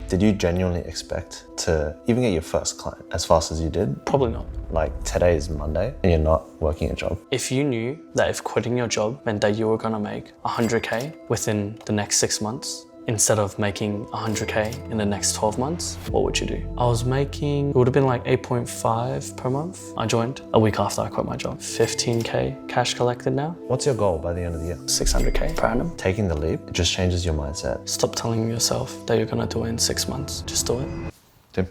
Did you genuinely expect to even get your first client as fast as you did? Probably not. Like today is Monday and you're not working a job. If you knew that if quitting your job meant that you were gonna make 100K within the next 6 months, instead of making 100K in the next 12 months, what would you do? I was making, it would have been like 8.5 per month. I joined a week after I quit my job. 15K cash collected now. What's your goal by the end of the year? 600K per annum. Taking the leap, it just changes your mindset. Stop telling yourself that you're gonna do it in 6 months. Just do it. Tim,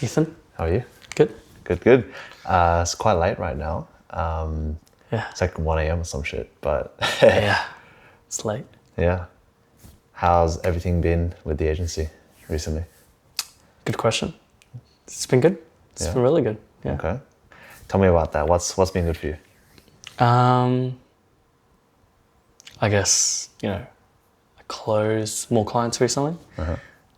Ethan, how are you? good? Good. It's quite late right now. Yeah. It's like 1 a.m. or some shit, but Yeah, it's late. yeah. How's everything been with the agency recently? Good question. It's been good. It's Yeah. been really good. Yeah. Okay. Tell me about that. What's been good for you? I guess, I closed more clients recently.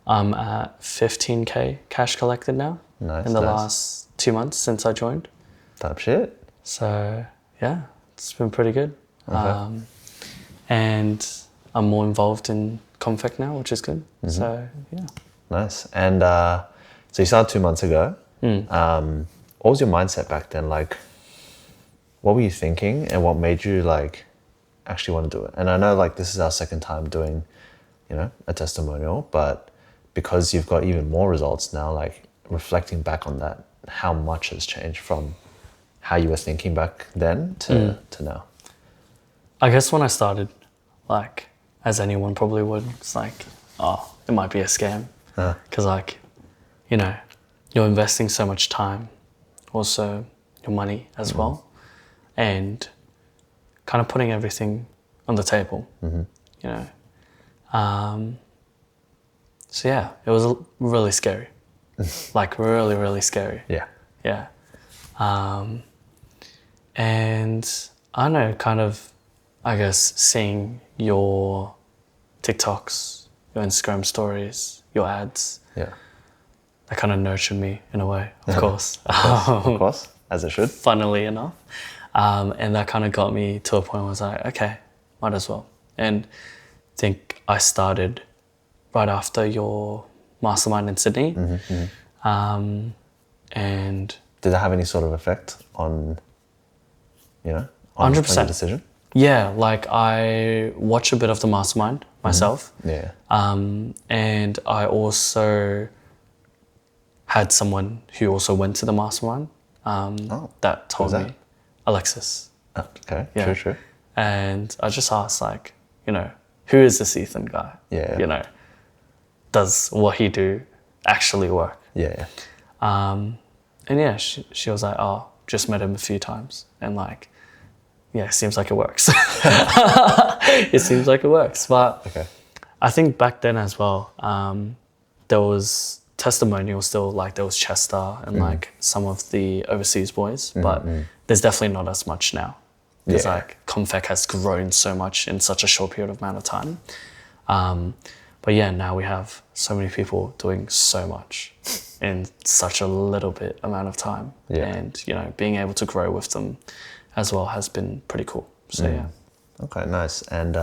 I'm at 15K cash collected now. Nice, in the nice. last 2 months since I joined. Type shit. So yeah, it's been pretty good. Okay. And I'm more involved in Confect now, which is good. So yeah. Nice. And so you started 2 months ago. What was your mindset back then? Like, what were you thinking and what made you like actually want to do it? And I know like this is our second time doing, a testimonial, but because you've got even more results now, like reflecting back on that, how much has changed from how you were thinking back then to now? I guess when I started, like, as anyone probably would, it's like, oh, it might be a scam. Because you're investing so much time, also your money as well, and kind of putting everything on the table, So yeah, it was really scary, like really, really scary. Yeah. Yeah. And I don't know, kind of, I guess, seeing your TikToks, your Instagram stories, your ads, Yeah. that kind of nurtured me in a way, of course. Of course, as it should. Funnily enough. And that kind of got me to a point where I was like, okay, might as well. And I think I started right after your mastermind in Sydney. And Did that have any sort of effect on, on 100%. your decision? yeah, like I watch a bit of the mastermind myself. Yeah. And I also had someone who also went to the mastermind that told that? me, Alexis. Oh, okay. Yeah. True. And I just asked, like, who is this Ethan guy? Yeah. Does what he do actually work? Yeah. And yeah, she was like, oh, just met him a few times. And like, yeah, it seems like it works. It seems like it works. But Okay. I think back then as well, there was testimonials still, like there was Chester and like some of the overseas boys, but there's definitely not as much now. Because like Confect has grown so much in such a short period of amount of time. But yeah, now we have so many people doing so much in such a little bit amount of time. Yeah. And, being able to grow with them as well has been pretty cool. So yeah. Okay, nice. And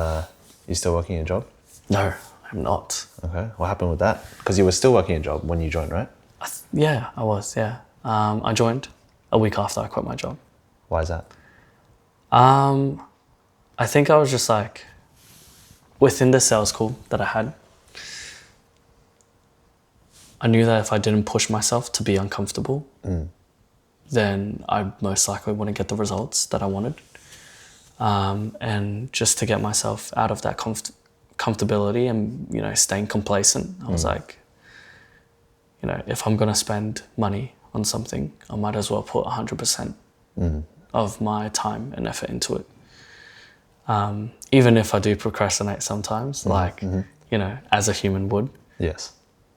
you still working your job? No, I'm not. Okay. What happened with that? Because you were still working a job when you joined, right? Yeah, I was, yeah. I joined a week after I quit my job. Why is that? I think I was just like, within the sales call that I had, I knew that if I didn't push myself to be uncomfortable, then I most likely wouldn't get the results that I wanted. And just to get myself out of that comfortability and, staying complacent, I was like, if I'm going to spend money on something, I might as well put 100% of my time and effort into it. Even if I do procrastinate sometimes, as a human would. Yes.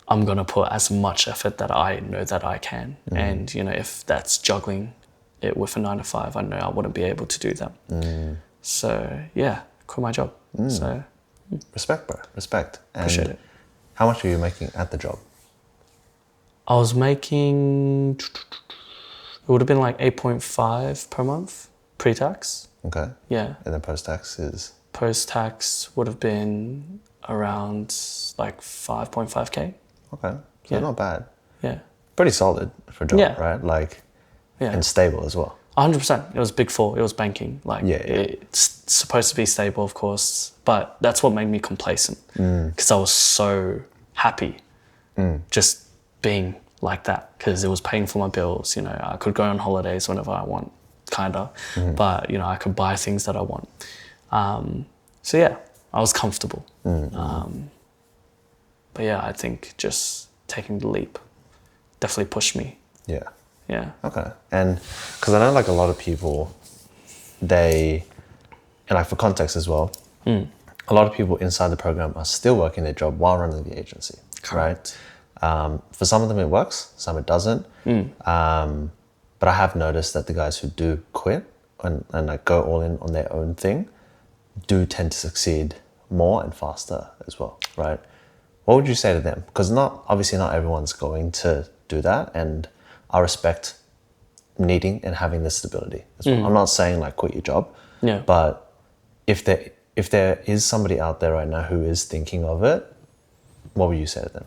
I'm going to put as much effort that I know that I can. And, if that's juggling it with a 9 to 5, I know I wouldn't be able to do that. So, yeah, quit my job. So, Respect, bro. Respect. And appreciate it. how much were you making at the job? I was making, it would have been like 8.5 per month, pre-tax. Okay. Yeah. And then post-tax is? Post-tax would have been around like 5.5K. Okay. So Yeah. not bad. Yeah. Pretty solid for a job, Yeah. right? Like, Yeah. and stable as well. 100%. It was Big Four. It was banking. Like, Yeah, yeah. it's supposed to be stable, of course, but that's what made me complacent because I was so happy just being like that because it was paying for my bills. You know, I could go on holidays whenever I want, kind of, but, you know, I could buy things that I want. So, yeah, I was comfortable. But, yeah, I think just taking the leap definitely pushed me. Yeah. Yeah. Okay. And because I know like a lot of people, and like for context as well, a lot of people inside the program are still working their job while running the agency, Correct. right? For some of them it works, some it doesn't. But I have noticed that the guys who do quit and like go all in on their own thing do tend to succeed more and faster as well, right? What would you say to them? Because obviously not everyone's going to do that, and I respect needing and having this stability as well. I'm not saying like quit your job, Yeah. but if there is somebody out there right now who is thinking of it, what would you say to them?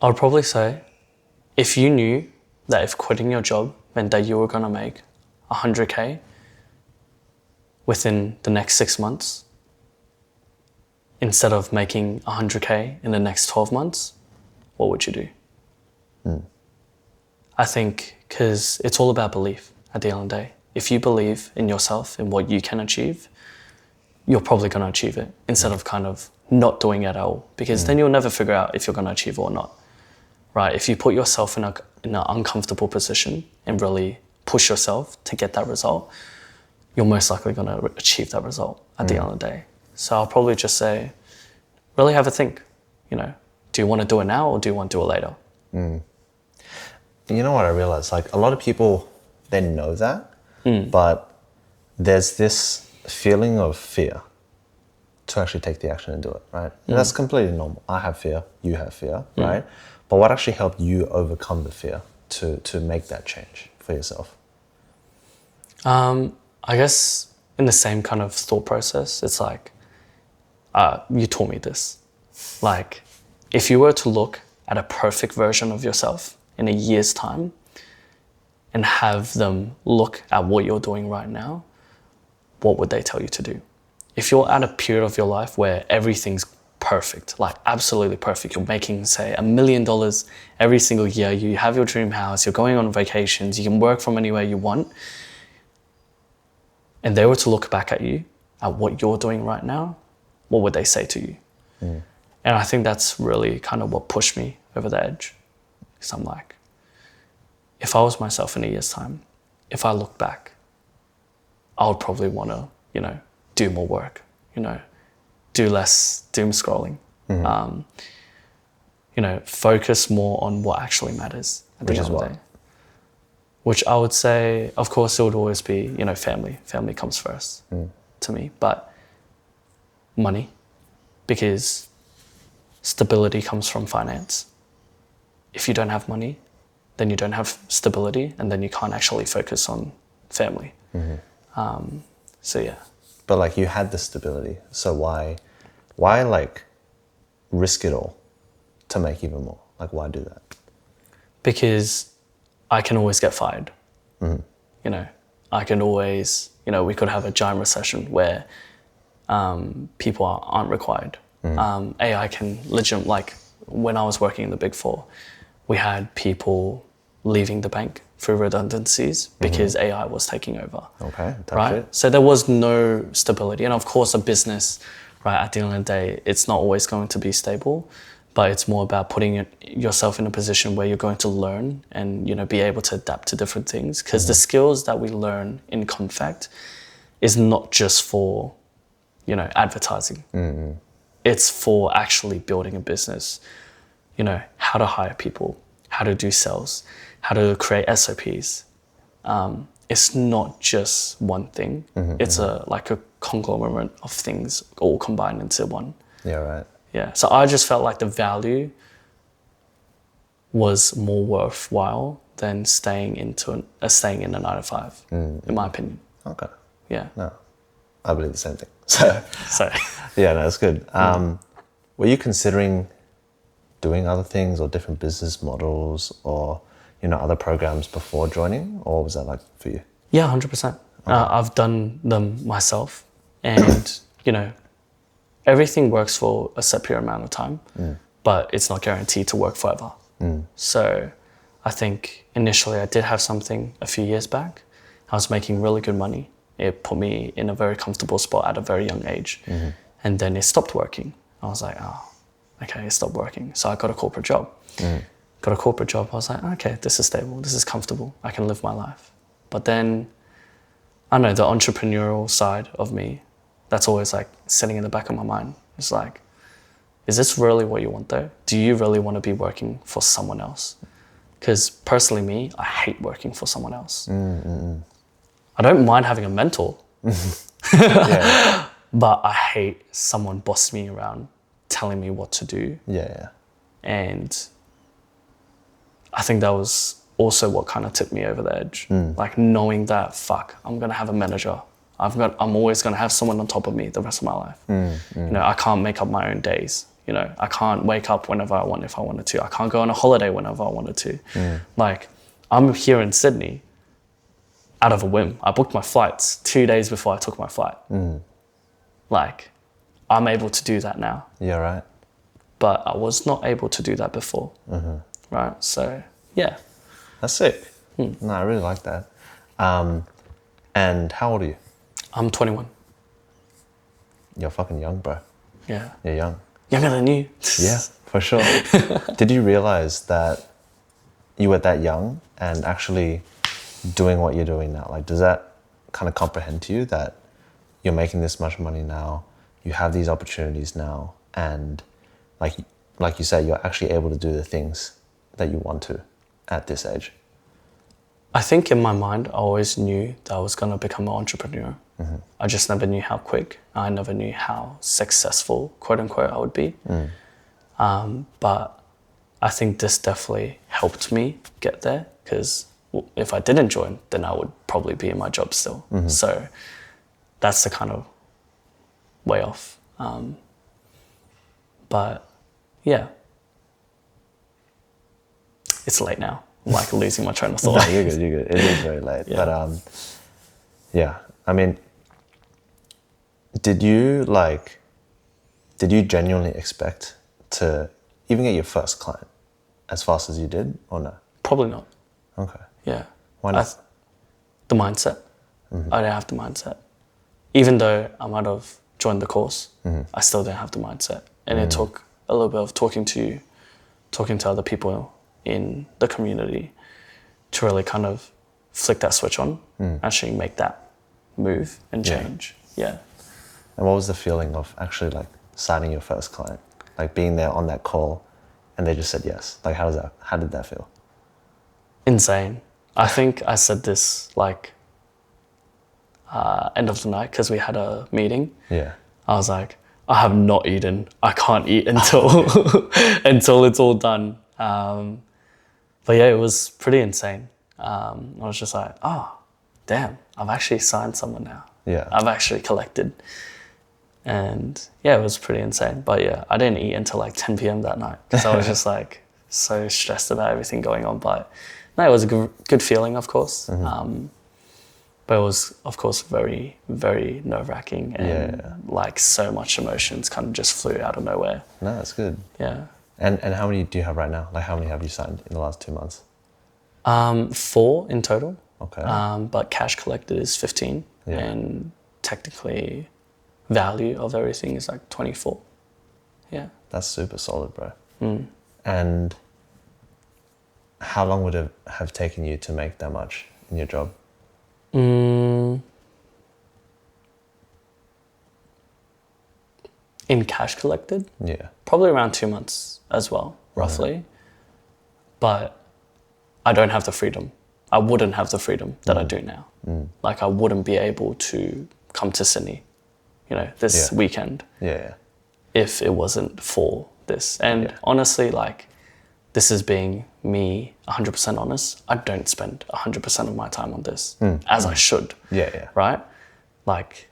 I would probably say if you knew that if quitting your job meant that you were going to make 100K within the next 6 months, instead of making 100K in the next 12 months, what would you do? I think because it's all about belief at the end of the day. If you believe in yourself and what you can achieve, you're probably going to achieve it instead of kind of not doing it at all, because then you'll never figure out if you're going to achieve it or not, right? If you put yourself in an uncomfortable position and really push yourself to get that result, you're most likely going to achieve that result at the end of the day. So I'll probably just say, really have a think, you know, do you want to do it now or do you want to do it later? You know what I realized? Like a lot of people, they know that, but there's this feeling of fear to actually take the action and do it, right? And that's completely normal. I have fear, you have fear, right? But what actually helped you overcome the fear to make that change for yourself? I guess in the same kind of thought process, it's like, you taught me this. Like, if you were to look at a perfect version of yourself in a year's time and have them look at what you're doing right now, what would they tell you to do? If you're at a period of your life where everything's perfect, like absolutely perfect, you're making, say, $1 million every single year, you have your dream house, you're going on vacations, you can work from anywhere you want, and they were to look back at you, at what you're doing right now, what would they say to you? And I think that's really kind of what pushed me over the edge. Because I'm like, if I was myself in a year's time, if I look back, I would probably want to, you know, do more work, you know, do less doom scrolling, you know, focus more on what actually matters at the Which end is of the what? day. Which I would say, of course, it would always be, you know, family. Family comes first to me, but money, because stability comes from finance. If you don't have money, then you don't have stability, and then you can't actually focus on family. So yeah. But like you had the stability, so why like risk it all to make even more? Like why do that? Because I can always get fired. You know, I can always, you know, we could have a giant recession where people aren't required. AI can legit, like when I was working in the Big Four, we had people leaving the bank through redundancies because AI was taking over. Okay, touch Right? it. So there was no stability. And of course, a business, right, at the end of the day, it's not always going to be stable, but it's more about putting yourself in a position where you're going to learn and, you know, be able to adapt to different things. Because the skills that we learn in Confact is not just for, you know, advertising. It's for actually building a business. You know, how to hire people, how to do sales, how to create SOPs. It's not just one thing. It's like a conglomerate of things all combined into one. Yeah, right. Yeah. So I just felt like the value was more worthwhile than staying in a 9 to 5, in my opinion. Okay. Yeah. No. I believe the same thing. So, So, yeah, no, it's good. Were you considering doing other things or different business models or, other programs before joining? Or what was that like for you? yeah, 100%. I've done them myself. And, everything works for a set period amount of time, but it's not guaranteed to work forever. So I think initially I did have something a few years back. I was making really good money. It put me in a very comfortable spot at a very young age. And then it stopped working. I was like, oh, okay, it stopped working. So I got a corporate job. Got a corporate job. I was like, okay, this is stable. This is comfortable. I can live my life. But then, I don't know, the entrepreneurial side of me, that's always like sitting in the back of my mind. It's like, is this really what you want though? Do you really want to be working for someone else? Because personally me, I hate working for someone else. I don't mind having a mentor, Yeah. but I hate someone bossing me around, telling me what to do. Yeah. And I think that was also what kind of tipped me over the edge. Like knowing that, fuck, I'm going to have a manager. I'm always going to have someone on top of me the rest of my life. I can't make up my own days. I can't wake up whenever I want if I wanted to. I can't go on a holiday whenever I wanted to. Like, I'm here in Sydney out of a whim. I booked my flights 2 days before I took my flight. Like, I'm able to do that now. Yeah, right. But I was not able to do that before. Right? So, yeah. That's sick. No, I really like that. And how old are you? I'm 21. You're fucking young, bro. Yeah. You're young. Younger than you. Yeah, for sure. Did you realize that you were that young and actually doing what you're doing now? Like, does that kind of comprehend to you that you're making this much money now, you have these opportunities now, and like you said, you're actually able to do the things that you want to at this age? I think in my mind, I always knew that I was going to become an entrepreneur. I just never knew how quick. I never knew how successful, quote unquote, I would be. But I think this definitely helped me get there, because if I didn't join, then I would probably be in my job still. So that's the kind of way off. But yeah, it's late now. I'm like losing my train of thought. No, you're good. It is very late. Yeah. But yeah, I mean, did you genuinely expect to even get your first client as fast as you did, or no? Probably not. Okay. Yeah. Why not? The mindset. I didn't have the mindset. Even though I might have joined the course, I still didn't have the mindset. And it took a little bit of talking to other people in the community to really kind of flick that switch on, actually make that move and change. Yeah. And what was the feeling of actually like signing your first client, like being there on that call, and they just said yes? Like, how did that feel? Insane. I think I said this like end of the night because we had a meeting. Yeah. I was like, I have not eaten. I can't eat until until it's all done. But yeah, it was pretty insane. I was just like, oh, damn, I've actually signed someone now. Yeah. I've actually collected. And yeah, it was pretty insane. But yeah, I didn't eat until like 10 p.m. that night because I was just like so stressed about everything going on. But no, it was a good feeling, of course. But it was, of course, very, very nerve-wracking and like so much emotions kind of just flew out of nowhere. No, that's good. Yeah. And how many do you have right now? Like, how many have you signed in the last 2 months? 4 in total. Okay. But cash collected is 15, Yeah. and technically value of everything is like 24. Yeah. That's super solid, bro. And how long would it have taken you to make that much in your job? In cash collected, Yeah. probably around 2 months as well, roughly. But I don't have the freedom. I wouldn't have the freedom that I do now. Like, I wouldn't be able to come to Sydney, this weekend Yeah. if it wasn't for this. And honestly, like, this is being me 100% honest. I don't spend 100% of my time on this as I should. Yeah. Right? Like,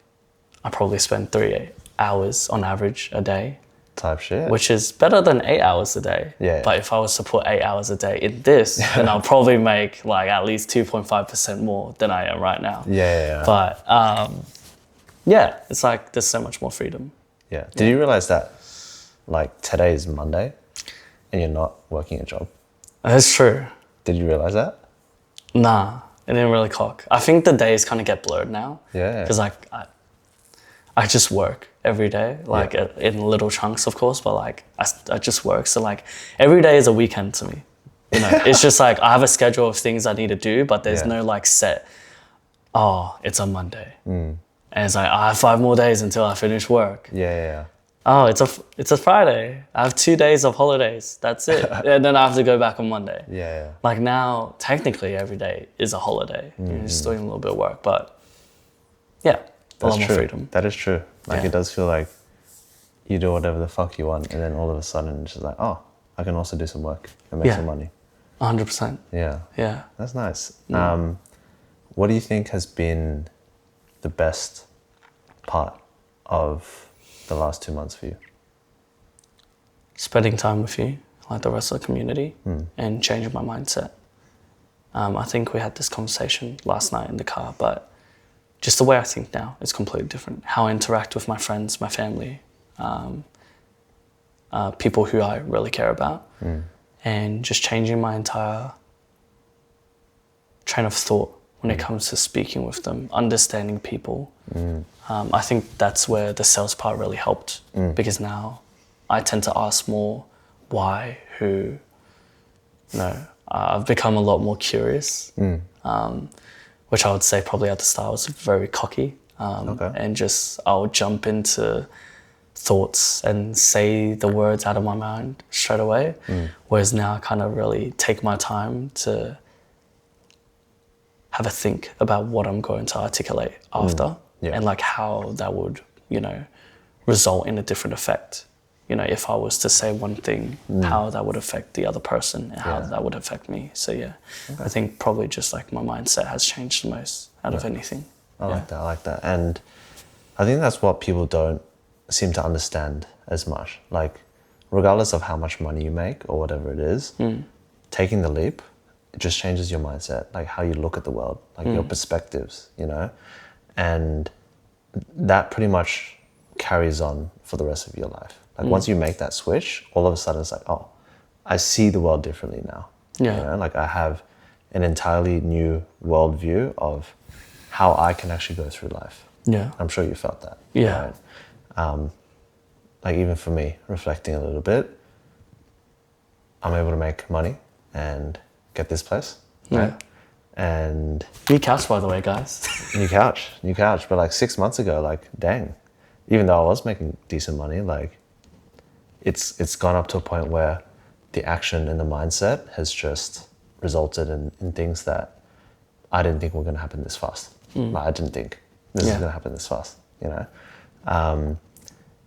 I probably spend 3 hours on average a day, Type shit. which is better than 8 hours a day. Yeah. But if I was to put 8 hours a day in this, then I'll probably make like at least 2.5% more than I am right now. Yeah. But yeah, it's like there's so much more freedom. Yeah. Did you realize that like today is Monday and you're not working a job? That's true. Did you realize that? Nah, it didn't really clock. I think the days kind of get blurred now. Yeah. Because like I just work every day, like in little chunks, of course, but like I just work. So like every day is a weekend to me. You know, it's just like I have a schedule of things I need to do, but there's no like set, oh, it's a Monday. And it's like, I have 5 more days until I finish work. Yeah. Oh, it's a Friday. I have 2 days of holidays. That's it. And then I have to go back on Monday. Yeah. Like now, technically every day is a holiday. You're just doing a little bit of work, but yeah, a lot more freedom. That is true. Like Yeah. it does feel like you do whatever the fuck you want, and then all of a sudden it's just like, oh, I can also do some work and make Yeah. some money. 100%. Yeah. Yeah. That's nice. What do you think has been the best part of the last 2 months for you? Spending time with you, like the rest of the community, and changing my mindset. I think we had this conversation last night in the car, but just the way I think now is completely different. How I interact with my friends, my family, people who I really care about, and just changing my entire train of thought when it comes to speaking with them, understanding people. I think that's where the sales part really helped, because now I tend to ask more why, who, you know, I've become a lot more curious, which I would say probably at the start was very cocky, and just I'll jump into thoughts and say the words out of my mind straight away, whereas now I kind of really take my time to have a think about what I'm going to articulate after, and like how that would, you know, result in a different effect. You know, if I was to say one thing, how that would affect the other person and how that would affect me. So yeah, I think probably just like my mindset has changed the most out of anything. I like that. And I think that's what people don't seem to understand as much. Like, regardless of how much money you make or whatever it is, taking the leap, it just changes your mindset, like how you look at the world, like your perspectives, you know? And that pretty much carries on for the rest of your life. Like once you make that switch, all of a sudden it's like, oh, I see the world differently now. Yeah. You know? Like I have an entirely new worldview of how I can actually go through life. Yeah. I'm sure you felt that. Yeah. Right? Like even for me, reflecting a little bit, I'm able to make money and get this place. Right? And New couch, by the way, guys. new couch. But like 6 months ago, like, dang, even though I was making decent money, like it's gone up to a point where the action and the mindset has just resulted in things that I didn't think were going to happen this fast. Like, I didn't think this is going to happen this fast, you know?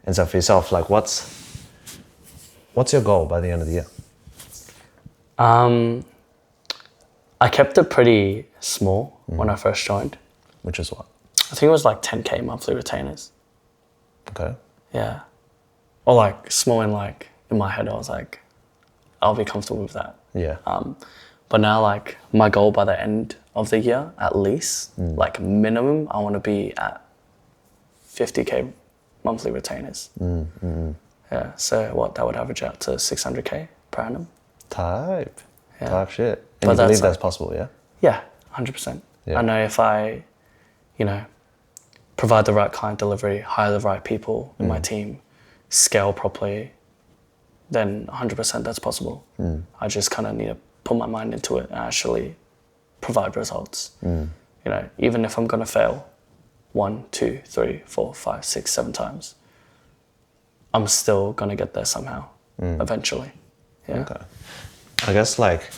And so for yourself, like what's your goal by the end of the year? I kept it pretty small when I first joined. Which is what? I think it was like 10K monthly retainers. Okay. Yeah. Or like small in my head, I was like, I'll be comfortable with that. Yeah. But now like my goal by the end of the year, at least, like minimum, I want to be at 50K monthly retainers. Yeah. So what, that would average out to 600K per annum. Type shit. And But you that's believe that's like- possible, yeah? Yeah, 100%. Yeah. I know if I, you know, provide the right client delivery, hire the right people in my team, scale properly, then 100% that's possible. I just kind of need to put my mind into it and actually provide results. You know, even if I'm going to fail 1, 2, 3, 4, 5, 6, 7 times, I'm still going to get there somehow, eventually. Yeah. Okay. I guess like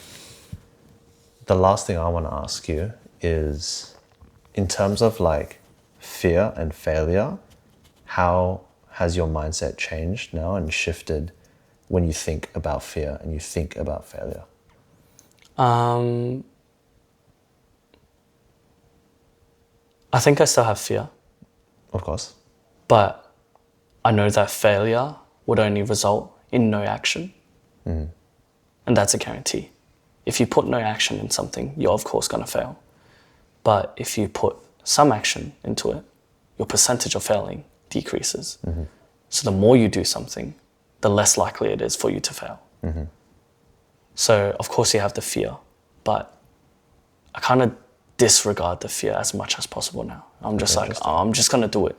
the last thing I want to ask you is, in terms of like fear and failure, how has your mindset changed now and shifted when you think about fear and you think about failure? I think I still have fear. Of course. But I know that failure would only result in no action. And that's a guarantee. If you put no action in something, you're of course going to fail. But if you put some action into it, your percentage of failing decreases. So the more you do something, the less likely it is for you to fail. So of course you have the fear, but I kind of disregard the fear as much as possible now. I'm just like, oh, I'm just going to do it.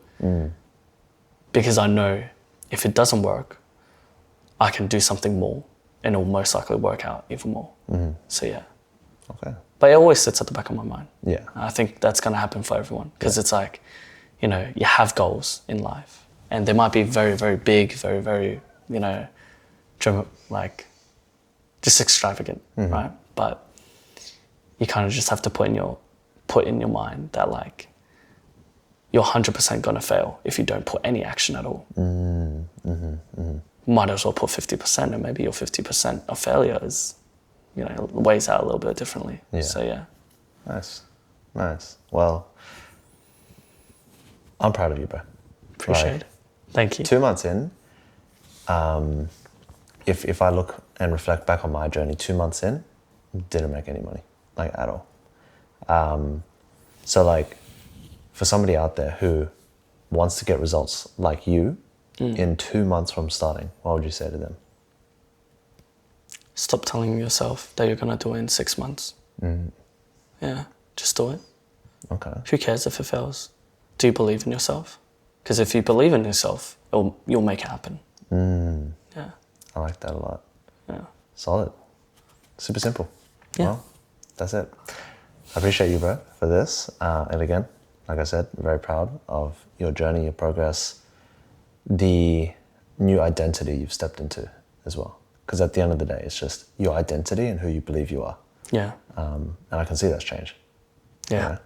Because I know if it doesn't work, I can do something more and it will most likely work out even more. So yeah. Okay. But it always sits at the back of my mind. Yeah. I think that's going to happen for everyone because it's like, you know, you have goals in life and they might be very, very big, very, very, you know, like just extravagant, right? But you kind of just have to put in your mind that like you're 100% going to fail if you don't put any action at all. Might as well put 50% and maybe your 50% of failure is, you know, weighs out a little bit differently. Yeah. So yeah. Nice. Well, I'm proud of you, bro. Appreciate it. Thank you. 2 months in, if I look and reflect back on my journey, 2 months in, didn't make any money, like at all. So like, for somebody out there who wants to get results like you in 2 months from starting, what would you say to them? Stop telling yourself that you're going to do it in 6 months. Yeah, just do it. Okay. Who cares if it fails? Do you believe in yourself? Because if you believe in yourself, you'll make it happen. Yeah. I like that a lot. Yeah. Solid. Super simple. Yeah. Well, that's it. I appreciate you, bro, for this. And again, like I said, very proud of your journey, your progress, the new identity you've stepped into as well. Because at the end of the day, it's just your identity and who you believe you are. Yeah. And I can see that's changed. Yeah.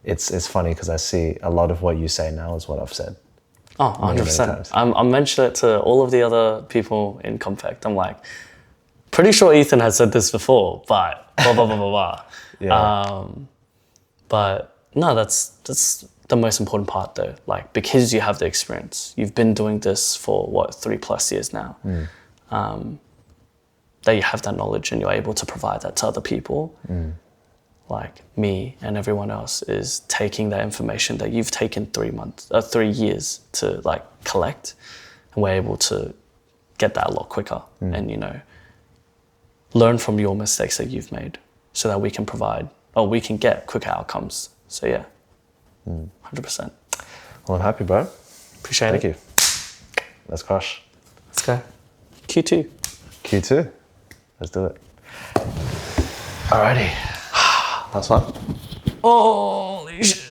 It's funny because I see a lot of what you say now is what I've said. Oh, 100%. I mentioned it to all of the other people in Compact. I'm like, pretty sure Ethan has said this before, but blah, blah, blah, blah, blah. Yeah. But no, that's the most important part though. Like, because you have the experience, you've been doing this for 3+ years now, that you have that knowledge and you're able to provide that to other people. Like me and everyone else is taking that information that you've taken 3 years to like collect, and we're able to get that a lot quicker and, you know, learn from your mistakes that you've made so that we can get quicker outcomes. So yeah, 100%. Well, I'm happy, bro. Appreciate it. Thank you. Let's crush. Let's go. Q2. Q2. Let's do it. Alrighty. Last one. Holy shit.